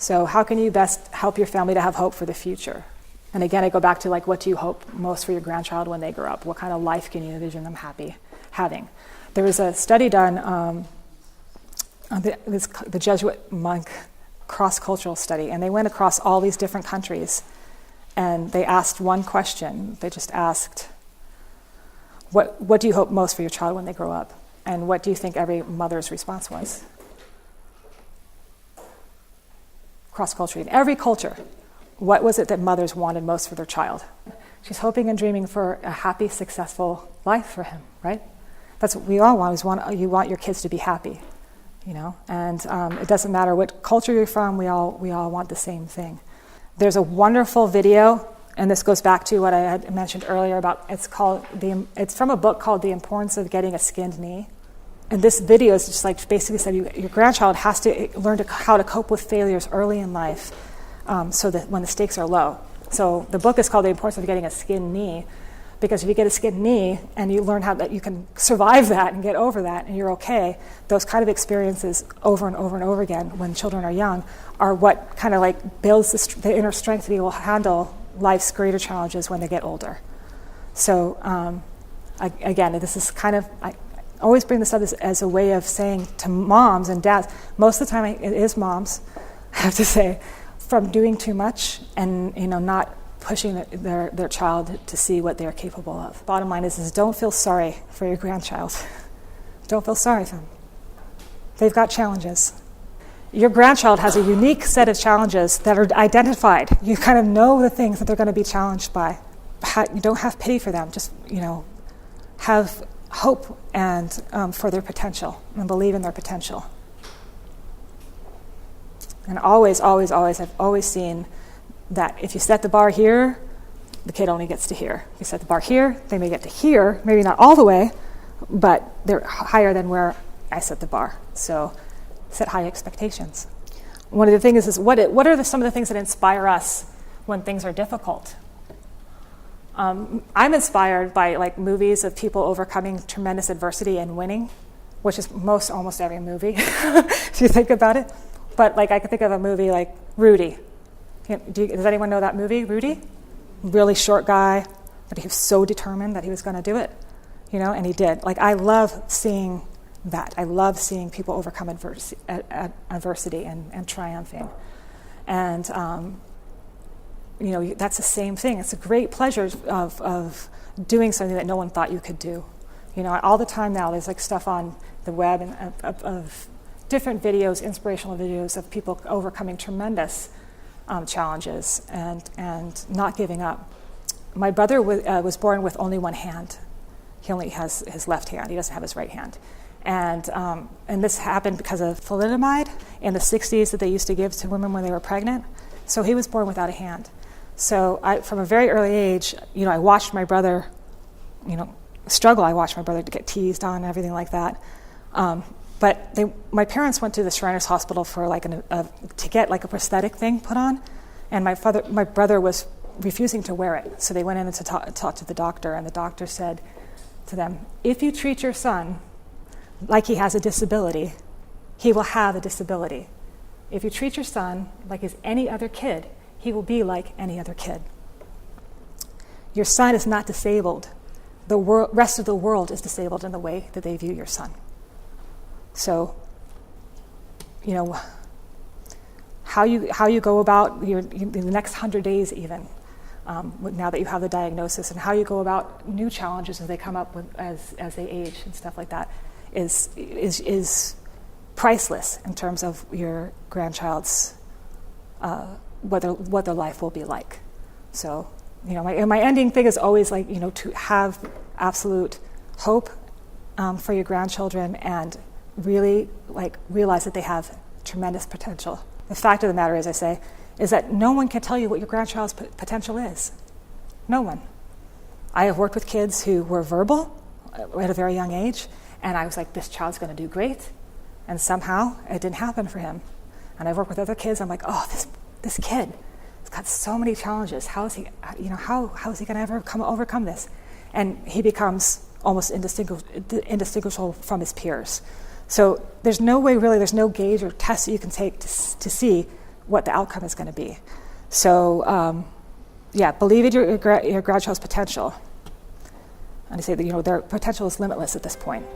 So how can you best help your family to have hope for the future? And again, I go back to like, what do you hope most for your grandchild when they grow up? What kind of life can you envision them having? There was a study done on the Jesuit monk cross-cultural study, and they went across all these different countries, and they asked one question. They just asked, what do you hope most for your child when they grow up? And what do you think every mother's response was? Cross-culturally, in every culture, what was it that mothers wanted most for their child? She's hoping and dreaming for a happy, successful life for him, right? That's what we all want. You want your kids to be happy, you know? And it doesn't matter what culture you're from, we all want the same thing. There's a wonderful video, and this goes back to what I had mentioned earlier about, it's from a book called The Importance of Getting a Skinned Knee. And this video is just like basically said your grandchild has to learn how to cope with failures early in life, so that when the stakes are low. So the book is called The Importance of Getting a Skinned Knee, because if you get a skinned knee and you learn how that you can survive that and get over that and you're okay, those kind of experiences over and over and over again when children are young are what kind of like builds the inner strength to be able to handle life's greater challenges when they get older. So again, this is kind of, I always bring this up as a way of saying to moms and dads, most of the time it is moms, I have to say, from doing too much and not pushing their child to see what they're capable of. Bottom line is don't feel sorry for your grandchild. Don't feel sorry for them. They've got challenges. Your grandchild has a unique set of challenges that are identified. You kind of know the things that they're going to be challenged by. You don't have pity for them. Just, have hope and for their potential and believe in their potential. And always, always, always, I've always seen that if you set the bar here, the kid only gets to here. If you set the bar here, they may get to here, maybe not all the way, but they're higher than where I set the bar. So set high expectations. One of the things is what are some of the things that inspire us when things are difficult? I'm inspired by like movies of people overcoming tremendous adversity and winning, which is almost every movie, if you think about it. But like I could think of a movie like Rudy. Does anyone know that movie, Rudy? Really short guy, but he was so determined that he was going to do it, and he did. Like I love seeing that. I love seeing people overcome adversity and triumphing. And, that's the same thing. It's a great pleasure of doing something that no one thought you could do. All the time now there's like stuff on the web and of different videos, inspirational videos of people overcoming tremendous challenges and not giving up. My brother was born with only one hand. He only has his left hand. He doesn't have his right hand. And this happened because of thalidomide in the 60s that they used to give to women when they were pregnant. So he was born without a hand. So from a very early age, I watched my brother, struggle. I watched my brother to get teased on and everything like that. But my parents went to the Shriners Hospital for to get like a prosthetic thing put on, and my brother was refusing to wear it. So they went in to talk to the doctor, and the doctor said to them, "If you treat your son like he has a disability, he will have a disability. If you treat your son like he's any other kid, he will be like any other kid. Your son is not disabled. The rest of the world is disabled in the way that they view your son." So, how you go about the next 100 days even, now that you have the diagnosis, and how you go about new challenges as they come up as they age and stuff like that, is priceless in terms of your grandchild's what their life will be like. So, my ending thing is always like to have absolute hope for your grandchildren and really realize that they have tremendous potential. The fact of the matter is, I say, is that no one can tell you what your grandchild's potential is. No one. I have worked with kids who were verbal at a very young age, and I was like, this child's going to do great, and somehow it didn't happen for him. And I've worked with other kids, I'm like, oh, this kid has got so many challenges. How is he, how is he going to ever overcome this? And he becomes almost indistinguishable from his peers. So there's no way, really, there's no gauge or test that you can take to see what the outcome is going to be. So, believe in your grandchild's potential. And I say that, their potential is limitless at this point.